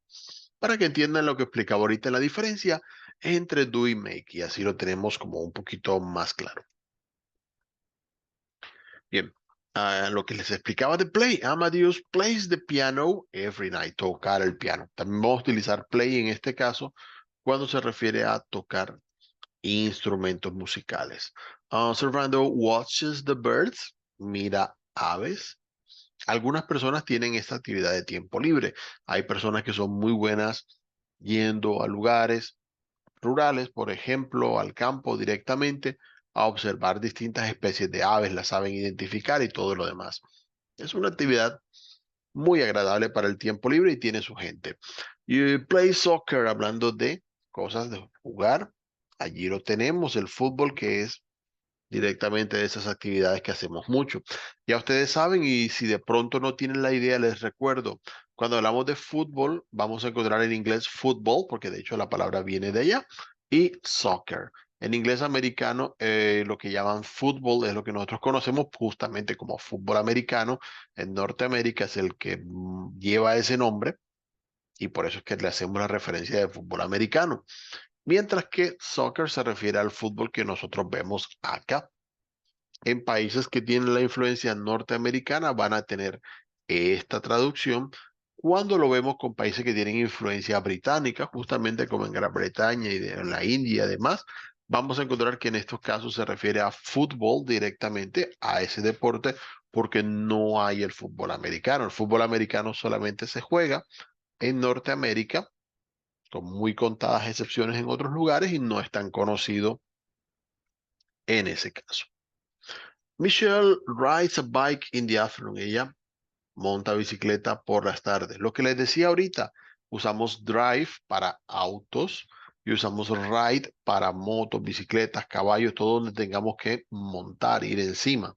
Speaker 1: Para que entiendan lo que explicaba ahorita, la diferencia entre do y make, y así lo tenemos como un poquito más claro. Bien, lo que les explicaba de play. Amadeus plays the piano every night, tocar el piano. También vamos a utilizar play en este caso cuando se refiere a tocar instrumentos musicales. Servando watches the birds, mira aves. Algunas personas tienen esta actividad de tiempo libre. Hay personas que son muy buenas yendo a lugares rurales, por ejemplo, al campo directamente, a observar distintas especies de aves, las saben identificar y todo lo demás. Es una actividad muy agradable para el tiempo libre y tiene su gente. Y play soccer, hablando de cosas de jugar, allí lo tenemos, el fútbol, que es directamente de esas actividades que hacemos mucho. Ya ustedes saben, y si de pronto no tienen la idea, les recuerdo, cuando hablamos de fútbol, vamos a encontrar en inglés fútbol, porque de hecho la palabra viene de allá, y soccer. En inglés americano, lo que llaman fútbol es lo que nosotros conocemos justamente como fútbol americano. En Norteamérica es el que lleva ese nombre y por eso es que le hacemos la referencia de fútbol americano. Mientras que soccer se refiere al fútbol que nosotros vemos acá. En países que tienen la influencia norteamericana van a tener esta traducción. Cuando lo vemos con países que tienen influencia británica, justamente como en Gran Bretaña y en la India y además, vamos a encontrar que en estos casos se refiere a fútbol directamente, a ese deporte, porque no hay el fútbol americano. El fútbol americano solamente se juega en Norteamérica, con muy contadas excepciones en otros lugares y no es tan conocido en ese caso. Michelle rides a bike in the afternoon. Ella monta bicicleta por las tardes. Lo que les decía ahorita, usamos drive para autos y usamos ride para motos, bicicletas, caballos, todo donde tengamos que montar, ir encima.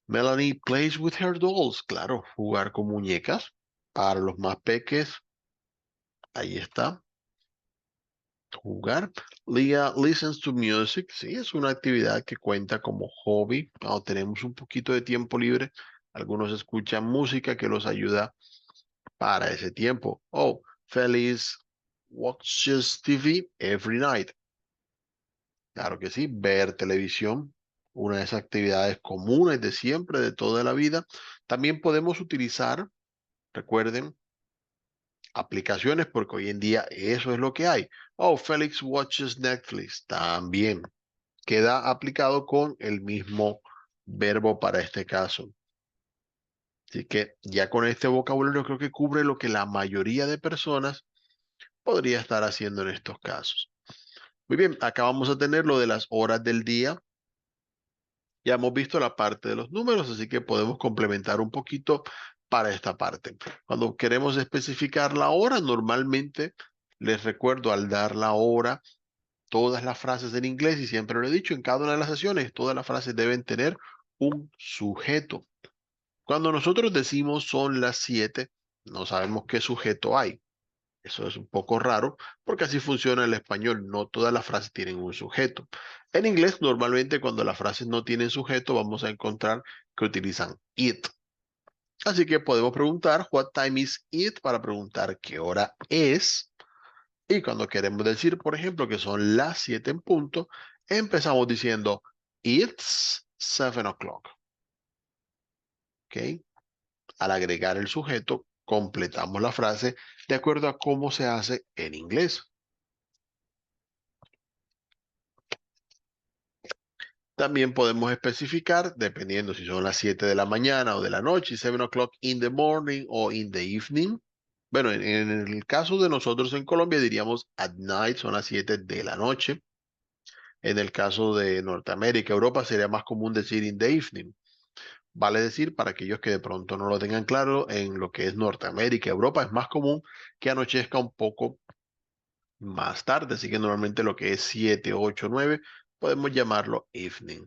Speaker 1: Melanie plays with her dolls. Claro, jugar con muñecas. Para los más peques, ahí está. Jugar. Leah listens to music. Sí, es una actividad que cuenta como hobby. Cuando tenemos un poquito de tiempo libre, algunos escuchan música que los ayuda para ese tiempo. Oh, Feliz watches TV every night. Claro que sí, ver televisión, una de esas actividades comunes de siempre, de toda la vida. También podemos utilizar, recuerden, aplicaciones, porque hoy en día eso es lo que hay. Oh, Felix watches Netflix. También queda aplicado con el mismo verbo para este caso. Así que ya con este vocabulario creo que cubre lo que la mayoría de personas podría estar haciendo en estos casos. Muy bien, acá vamos a tener lo de las horas del día Ya hemos visto la parte de los números, así que podemos complementar un poquito para esta parte. Cuando queremos especificar la hora, normalmente les recuerdo al dar la hora, todas las frases en inglés, y siempre lo he dicho en cada una de las sesiones, todas las frases deben tener un sujeto. Cuando nosotros decimos son las 7, no sabemos qué sujeto hay. Eso es un poco raro porque así funciona el español. No todas las frases tienen un sujeto. En inglés, normalmente cuando las frases no tienen sujeto, vamos a encontrar que utilizan it. Así que podemos preguntar what time is it para preguntar qué hora es. Y cuando queremos decir, por ejemplo, que son las 7 en punto, empezamos diciendo it's 7 o'clock. ¿Ok? Al agregar el sujeto, completamos la frase de acuerdo a cómo se hace en inglés. También podemos especificar, dependiendo si son las 7 de la mañana o de la noche, 7 o'clock in the morning o in the evening. Bueno, en el caso de nosotros en Colombia diríamos at night, son las 7 de la noche. En el caso de Norteamérica, Europa, sería más común decir in the evening. Vale decir, para aquellos que de pronto no lo tengan claro, en lo que es Norteamérica, Europa, es más común que anochezca un poco más tarde, así que normalmente lo que es 7, 8, 9, podemos llamarlo evening.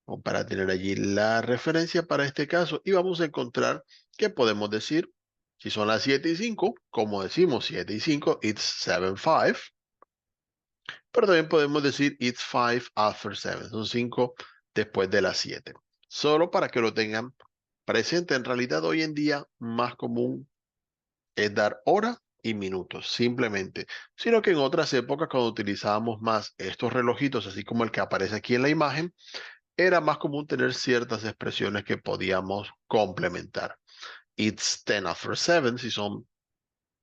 Speaker 1: O para tener allí la referencia para este caso y vamos a encontrar que podemos decir, si son las 7 y 5, como decimos 7 y 5, it's 7:05, pero también podemos decir it's 5 after 7, son 5 después de las 7. Solo para que lo tengan presente, en realidad hoy en día más común es dar hora y minutos, simplemente, sino que en otras épocas cuando utilizábamos más estos relojitos, así como el que aparece aquí en la imagen, era más común tener ciertas expresiones que podíamos complementar. It's 10 after 7 si son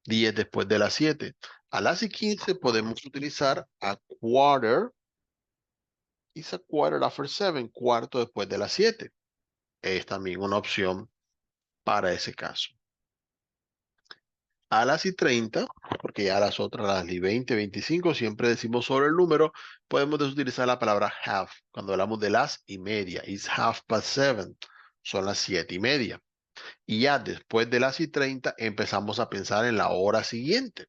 Speaker 1: 10 después de las 7. A las y 15 podemos utilizar a quarter. It's a quarter after 7, cuarto después de las 7. Es también una opción para ese caso. A las y 30, porque ya las otras, las y 20, 25, siempre decimos solo el número, podemos utilizar la palabra half. Cuando hablamos de las y media, it's 7:30, son las 7:30. Y ya después de las y 30 empezamos a pensar en la hora siguiente.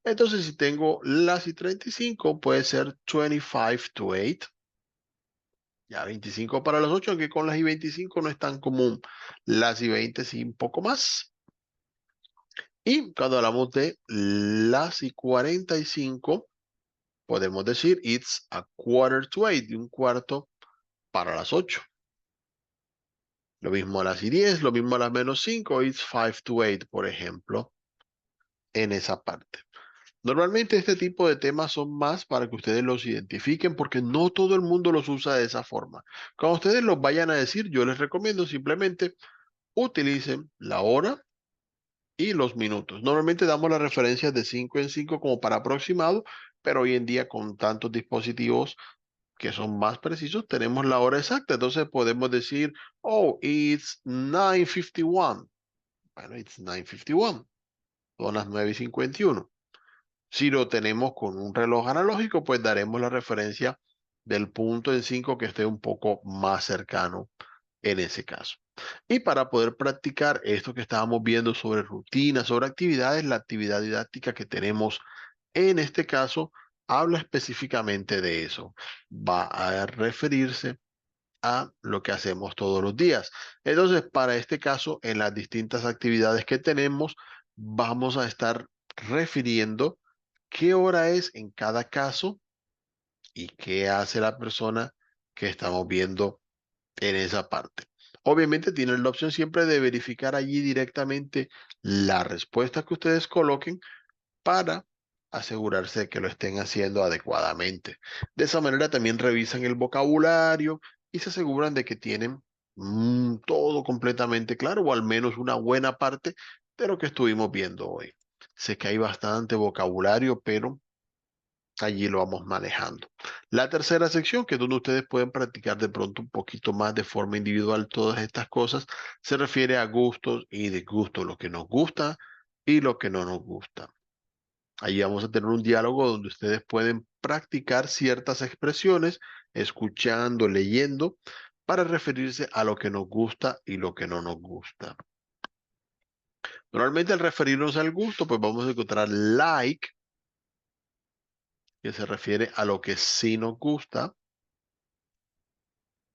Speaker 1: Entonces, si tengo las y 35, puede ser 25 to 8. Ya 25 para las 8, aunque con las y 25 no es tan común. Las y 20 sí, un poco más. Y cuando hablamos de las y 45, podemos decir it's a quarter to 8, de un cuarto para las 8. Lo mismo a las y 10, lo mismo a las menos 5, it's 5 to 8, por ejemplo, en esa parte. Normalmente este tipo de temas son más para que ustedes los identifiquen porque no todo el mundo los usa de esa forma. Cuando ustedes los vayan a decir, yo les recomiendo simplemente utilicen la hora y los minutos. Normalmente damos las referencias de 5 en 5 como para aproximado, pero hoy en día con tantos dispositivos que son más precisos, tenemos la hora exacta. Entonces podemos decir, oh, it's 9:51. Bueno, it's 9:51. Son las 9:51. Si lo tenemos con un reloj analógico, pues daremos la referencia del punto en 5 que esté un poco más cercano en ese caso. Y para poder practicar esto que estábamos viendo sobre rutinas, sobre actividades, la actividad didáctica que tenemos en este caso habla específicamente de eso. Va a referirse a lo que hacemos todos los días. Entonces, para este caso, en las distintas actividades que tenemos, vamos a estar refiriendo qué hora es en cada caso y qué hace la persona que estamos viendo en esa parte. Obviamente tienen la opción siempre de verificar allí directamente la respuesta que ustedes coloquen para asegurarse de que lo estén haciendo adecuadamente. De esa manera también revisan el vocabulario y se aseguran de que tienen todo completamente claro o al menos una buena parte de lo que estuvimos viendo hoy. Sé que hay bastante vocabulario, pero allí lo vamos manejando. La tercera sección, que es donde ustedes pueden practicar de pronto un poquito más de forma individual todas estas cosas, se refiere a gustos y disgustos, lo que nos gusta y lo que no nos gusta. Ahí vamos a tener un diálogo donde ustedes pueden practicar ciertas expresiones, escuchando, leyendo, para referirse a lo que nos gusta y lo que no nos gusta. Normalmente al referirnos al gusto, pues vamos a encontrar like, que se refiere a lo que sí nos gusta.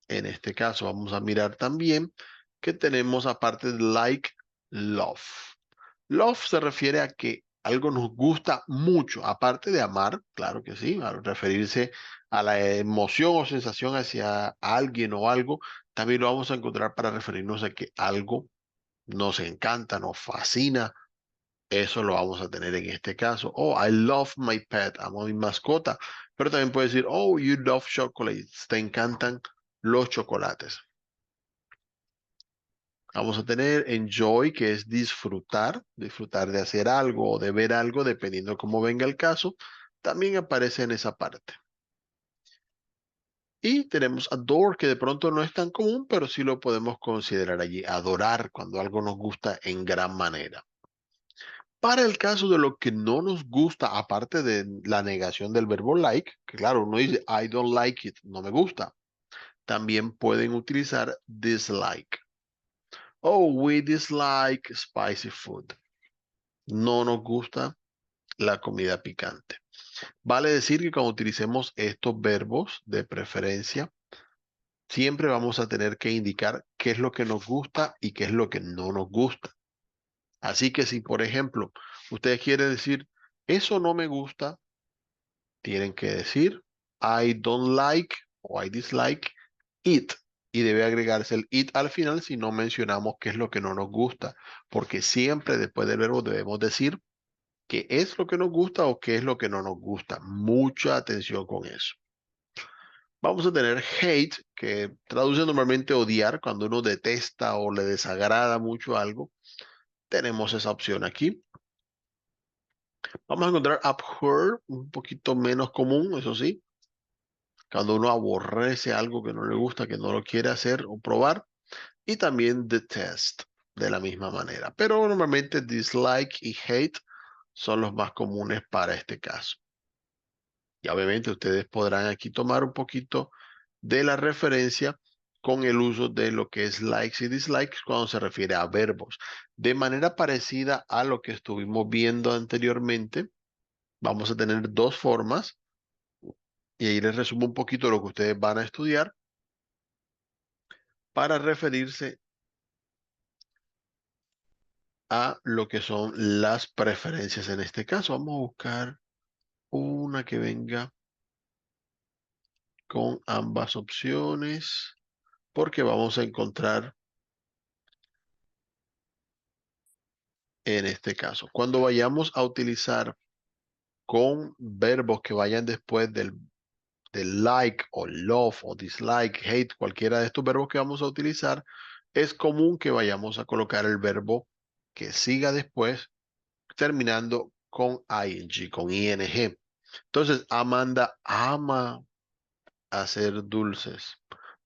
Speaker 1: En este caso vamos a mirar también que tenemos aparte de like, love. Love se refiere a que algo nos gusta mucho, aparte de amar, claro que sí, al referirse a la emoción o sensación hacia alguien o algo, también lo vamos a encontrar para referirnos a que algo nos encanta, nos fascina. Eso lo vamos a tener en este caso. Oh, I love my pet. Amo a mi mascota. Pero también puede decir, oh, you love chocolates. Te encantan los chocolates. Vamos a tener enjoy, que es disfrutar, disfrutar de hacer algo o de ver algo, dependiendo de cómo venga el caso. También aparece en esa parte. Y tenemos adore, que de pronto no es tan común, pero sí lo podemos considerar allí. Adorar cuando algo nos gusta en gran manera. Para el caso de lo que no nos gusta, aparte de la negación del verbo like, que claro, uno dice I don't like it, no me gusta. También pueden utilizar dislike. Oh, we dislike spicy food. No nos gusta la comida picante. Vale decir que cuando utilicemos estos verbos de preferencia, siempre vamos a tener que indicar qué es lo que nos gusta y qué es lo que no nos gusta. Así que si, por ejemplo, ustedes quieren decir, eso no me gusta, tienen que decir I don't like o I dislike it. Y debe agregarse el it al final si no mencionamos qué es lo que no nos gusta. Porque siempre después del verbo debemos decir qué es lo que nos gusta o qué es lo que no nos gusta. Mucha atención con eso. Vamos a tener hate, que traduce normalmente odiar, cuando uno detesta o le desagrada mucho algo. Tenemos esa opción aquí. Vamos a encontrar abhor, un poquito menos común, eso sí. Cuando uno aborrece algo que no le gusta, que no lo quiere hacer o probar. Y también detest, de la misma manera. Pero normalmente dislike y hate son los más comunes para este caso. Y obviamente ustedes podrán aquí tomar un poquito de la referencia con el uso de lo que es likes y dislikes cuando se refiere a verbos. De manera parecida a lo que estuvimos viendo anteriormente, vamos a tener dos formas y ahí les resumo un poquito lo que ustedes van a estudiar para referirse a lo que son las preferencias en este caso. Vamos a buscar una que venga con ambas opciones porque vamos a encontrar en este caso. Cuando vayamos a utilizar con verbos que vayan después del like o love o dislike, hate, cualquiera de estos verbos que vamos a utilizar, es común que vayamos a colocar el verbo que siga después terminando con ing, con ing. Entonces, Amanda ama hacer dulces.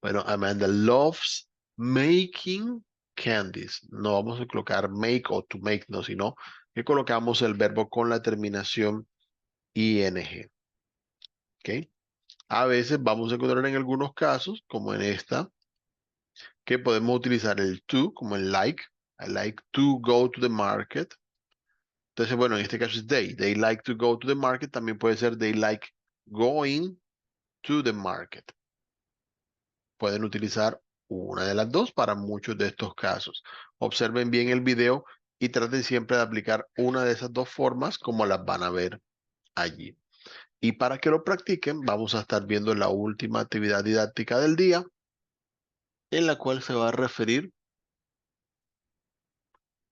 Speaker 1: Bueno, Amanda loves making candies. No vamos a colocar make o to make, no, sino que colocamos el verbo con la terminación ing. ¿Ok? A veces vamos a encontrar en algunos casos, como en esta, que podemos utilizar el to como el like. I like to go to the market. Entonces, bueno, en este caso es they. They like to go to the market. También puede ser they like going to the market. Pueden utilizar una de las dos para muchos de estos casos. Observen bien el video y traten siempre de aplicar una de esas dos formas como las van a ver allí. Y para que lo practiquen, vamos a estar viendo la última actividad didáctica del día, en la cual se va a referir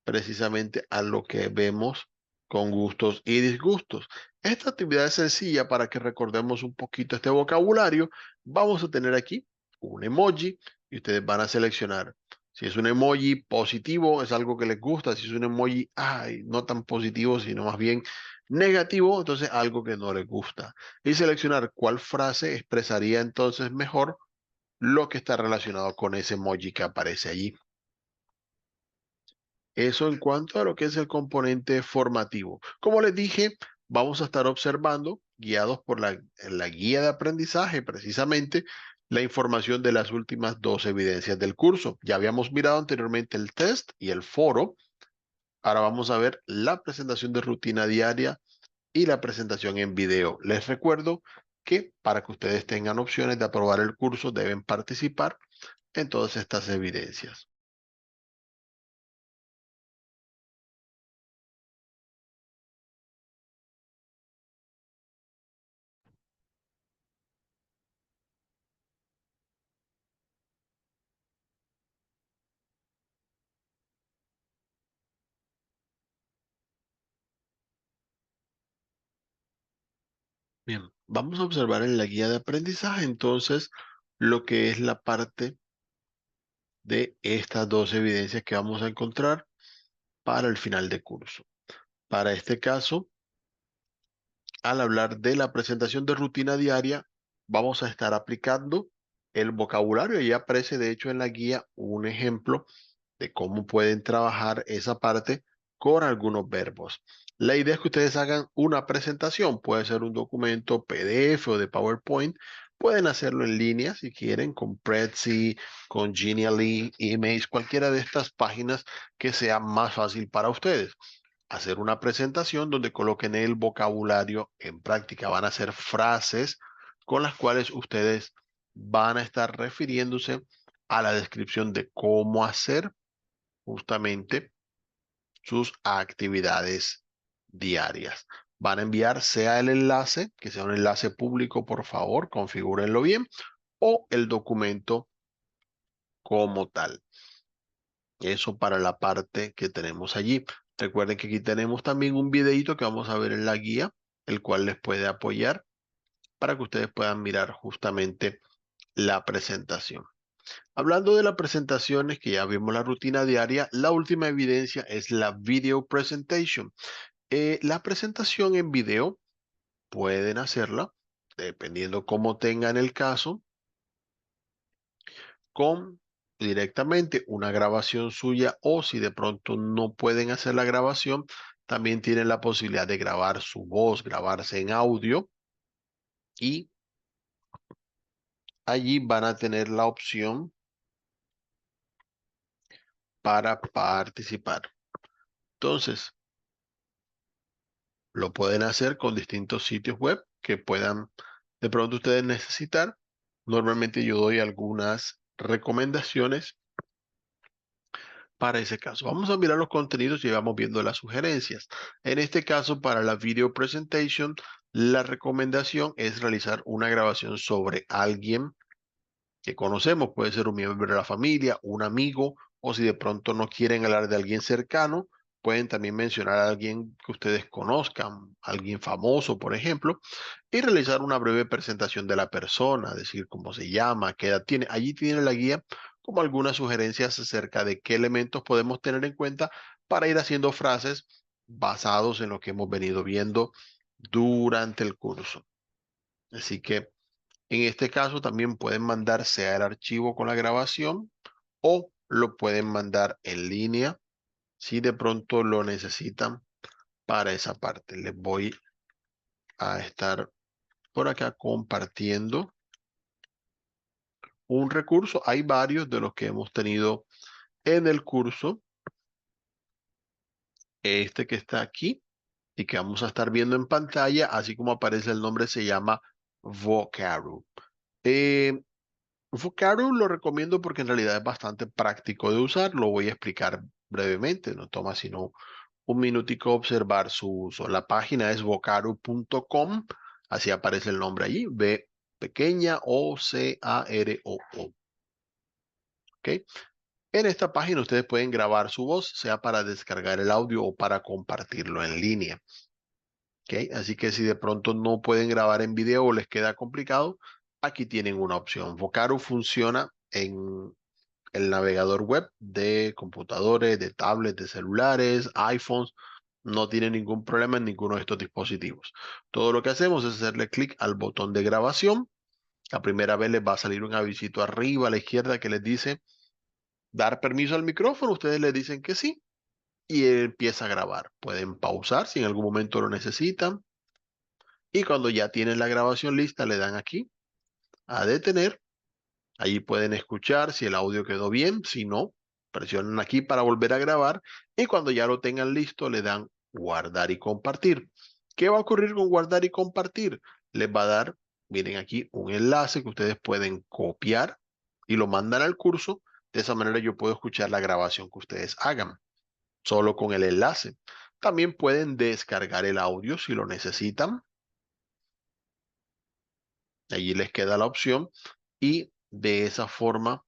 Speaker 1: precisamente a lo que vemos con gustos y disgustos. Esta actividad es sencilla para que recordemos un poquito este vocabulario. Vamos a tener aquí un emoji y ustedes van a seleccionar. Si es un emoji positivo, es algo que les gusta. Si es un emoji, ay, no tan positivo, sino más bien negativo, entonces algo que no les gusta. Y seleccionar cuál frase expresaría entonces mejor lo que está relacionado con ese emoji que aparece allí. Eso en cuanto a lo que es el componente formativo. Como les dije, vamos a estar observando, guiados por la guía de aprendizaje, precisamente, la información de las últimas dos evidencias del curso. Ya habíamos mirado anteriormente el test y el foro. Ahora vamos a ver la presentación de rutina diaria y la presentación en video. Les recuerdo que para que ustedes tengan opciones de aprobar el curso, deben participar en todas estas evidencias. Bien, vamos a observar en la guía de aprendizaje entonces lo que es la parte de estas dos evidencias que vamos a encontrar para el final de curso. Para este caso, al hablar de la presentación de rutina diaria, vamos a estar aplicando el vocabulario. Y aparece, de hecho, en la guía un ejemplo de cómo pueden trabajar esa parte con algunos verbos. La idea es que ustedes hagan una presentación, puede ser un documento PDF o de PowerPoint. Pueden hacerlo en línea si quieren, con Prezi, con Genially, Emails, cualquiera de estas páginas que sea más fácil para ustedes. Hacer una presentación donde coloquen el vocabulario en práctica. Van a ser frases con las cuales ustedes van a estar refiriéndose a la descripción de cómo hacer justamente sus actividades diarias. Van a enviar sea el enlace, que sea un enlace público, por favor, configúrenlo bien, o el documento como tal. Eso para la parte que tenemos allí. Recuerden que aquí tenemos también un videito que vamos a ver en la guía, el cual les puede apoyar para que ustedes puedan mirar justamente la presentación. Hablando de las presentaciones, que ya vimos la rutina diaria, la última evidencia es la video presentation. La presentación en video pueden hacerla, dependiendo cómo tengan el caso, con directamente una grabación suya, o si de pronto no pueden hacer la grabación, también tienen la posibilidad de grabar su voz, grabarse en audio, y allí van a tener la opción para participar. Entonces, lo pueden hacer con distintos sitios web que puedan de pronto ustedes necesitar. Normalmente yo doy algunas recomendaciones para ese caso. Vamos a mirar los contenidos y vamos viendo las sugerencias. En este caso, para la video presentation, la recomendación es realizar una grabación sobre alguien que conocemos. Puede ser un miembro de la familia, un amigo, o si de pronto no quieren hablar de alguien cercano, pueden también mencionar a alguien que ustedes conozcan, alguien famoso, por ejemplo, y realizar una breve presentación de la persona, decir cómo se llama, qué edad tiene. Allí tiene la guía como algunas sugerencias acerca de qué elementos podemos tener en cuenta para ir haciendo frases basados en lo que hemos venido viendo durante el curso. Así que en este caso también pueden mandar sea el archivo con la grabación, o lo pueden mandar en línea si de pronto lo necesitan para esa parte. Les voy a estar por acá compartiendo un recurso. Hay varios de los que hemos tenido en el curso. Este que está aquí y que vamos a estar viendo en pantalla, así como aparece el nombre, se llama Vocaru. Eh, Vocaru lo recomiendo porque en realidad es bastante práctico de usar. Lo voy a explicar brevemente, no toma sino un minutico observar su uso. La página es vocaru.com, así aparece el nombre allí, V pequeña O-C-A-R-O-O. ¿Ok? En esta página ustedes pueden grabar su voz, sea para descargar el audio o para compartirlo en línea. ¿Ok? Así que si de pronto no pueden grabar en video o les queda complicado, aquí tienen una opción. Vocaru funciona en el navegador web de computadores, de tablets, de celulares, iPhones. No tiene ningún problema en ninguno de estos dispositivos. Todo lo que hacemos es hacerle clic al botón de grabación. La primera vez les va a salir un avisito arriba a la izquierda que les dice dar permiso al micrófono. Ustedes le dicen que sí y él empieza a grabar. Pueden pausar si en algún momento lo necesitan. Y cuando ya tienen la grabación lista, le dan aquí a detener. Allí pueden escuchar si el audio quedó bien, si no, presionan aquí para volver a grabar y cuando ya lo tengan listo le dan guardar y compartir. ¿Qué va a ocurrir con guardar y compartir? Les va a dar, miren aquí, un enlace que ustedes pueden copiar y lo mandan al curso. De esa manera yo puedo escuchar la grabación que ustedes hagan, solo con el enlace. También pueden descargar el audio si lo necesitan. Allí les queda la opción y de esa forma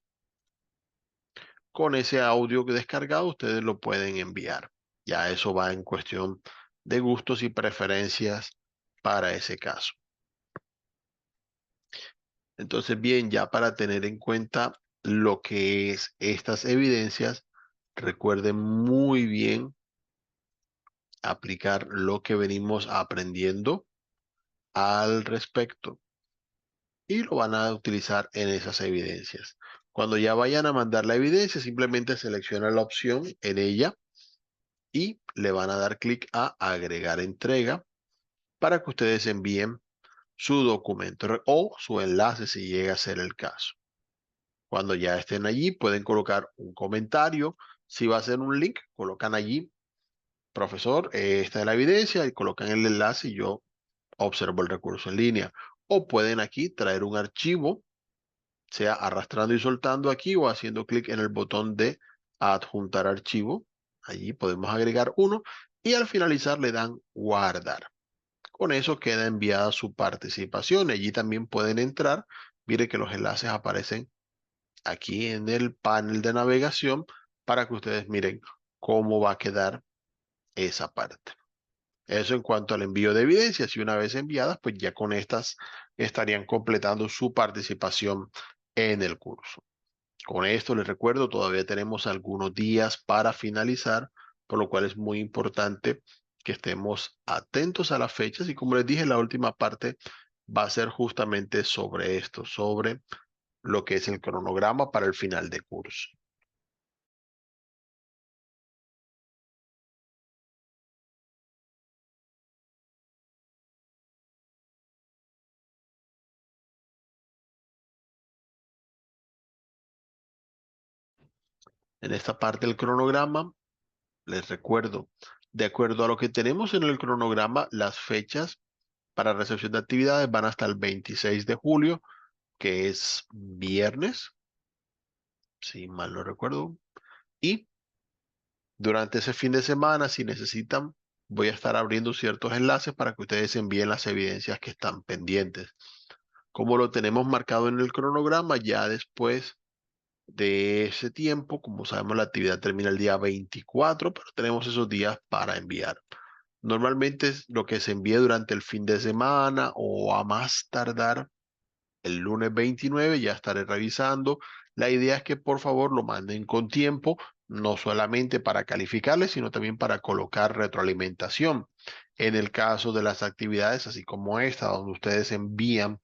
Speaker 1: con ese audio que descargado ustedes lo pueden enviar. Ya eso va en cuestión de gustos y preferencias para ese caso. Entonces, bien, ya para tener en cuenta lo que es estas evidencias, recuerden muy bien aplicar lo que venimos aprendiendo al respecto y lo van a utilizar en esas evidencias. Cuando ya vayan a mandar la evidencia, simplemente seleccionan la opción en ella y le van a dar clic a agregar entrega para que ustedes envíen su documento o su enlace si llega a ser el caso. Cuando ya estén allí, pueden colocar un comentario. Si va a ser un link, colocan allí, profesor, esta es la evidencia y colocan el enlace y yo observo el recurso en línea. O pueden aquí traer un archivo, sea arrastrando y soltando aquí o haciendo clic en el botón de adjuntar archivo. Allí podemos agregar uno y al finalizar le dan guardar. Con eso queda enviada su participación. Allí también pueden entrar. Mire que los enlaces aparecen aquí en el panel de navegación para que ustedes miren cómo va a quedar esa parte. Eso en cuanto al envío de evidencias y una vez enviadas, pues ya con estas estarían completando su participación en el curso. Con esto les recuerdo, todavía tenemos algunos días para finalizar, por lo cual es muy importante que estemos atentos a las fechas y como les dije, la última parte va a ser justamente sobre esto, sobre lo que es el cronograma para el final de curso. En esta parte del cronograma, les recuerdo, de acuerdo a lo que tenemos en el cronograma, las fechas para recepción de actividades van hasta el 26 de julio, que es viernes, si mal no recuerdo. Y durante ese fin de semana, si necesitan, voy a estar abriendo ciertos enlaces para que ustedes envíen las evidencias que están pendientes. Como lo tenemos marcado en el cronograma, ya después de ese tiempo, como sabemos, la actividad termina el día 24, pero tenemos esos días para enviar. Normalmente es lo que se envía durante el fin de semana o a más tardar el lunes 29 ya estaré revisando. La idea es que por favor lo manden con tiempo, no solamente para calificarles, sino también para colocar retroalimentación. En el caso de las actividades, así como esta, donde ustedes envían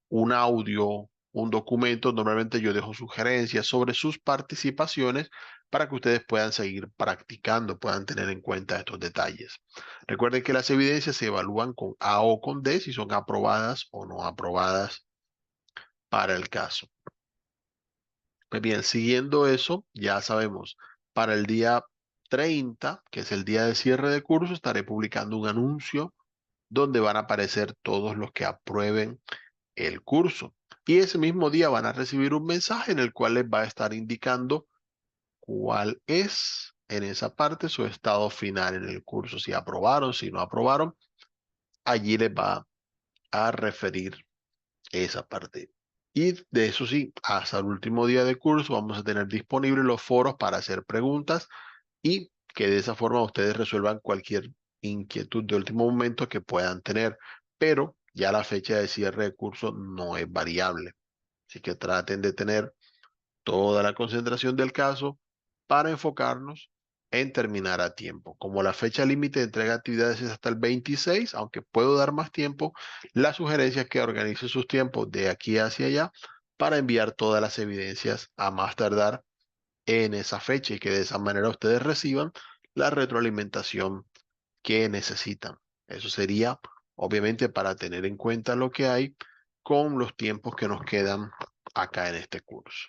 Speaker 1: un audio, un documento, normalmente yo dejo sugerencias sobre sus participaciones para que ustedes puedan seguir practicando, puedan tener en cuenta estos detalles. Recuerden que las evidencias se evalúan con A o con D si son aprobadas o no aprobadas para el caso. Pues bien, siguiendo eso, ya sabemos, para el día 30, que es el día de cierre de curso, estaré publicando un anuncio donde van a aparecer todos los que aprueben el curso. Y ese mismo día van a recibir un mensaje en el cual les va a estar indicando cuál es en esa parte su estado final en el curso, si aprobaron, si no aprobaron, allí les va a referir esa parte. Y de eso sí, hasta el último día de curso vamos a tener disponibles los foros para hacer preguntas y que de esa forma ustedes resuelvan cualquier inquietud de último momento que puedan tener. Pero ya la fecha de cierre de curso no es variable. Así que traten de tener toda la concentración del caso para enfocarnos en terminar a tiempo. Como la fecha límite de entrega de actividades es hasta el 26, aunque puedo dar más tiempo, la sugerencia es que organice sus tiempos de aquí hacia allá para enviar todas las evidencias a más tardar en esa fecha y que de esa manera ustedes reciban la retroalimentación que necesitan. Eso sería obviamente para tener en cuenta lo que hay con los tiempos que nos quedan acá en este curso.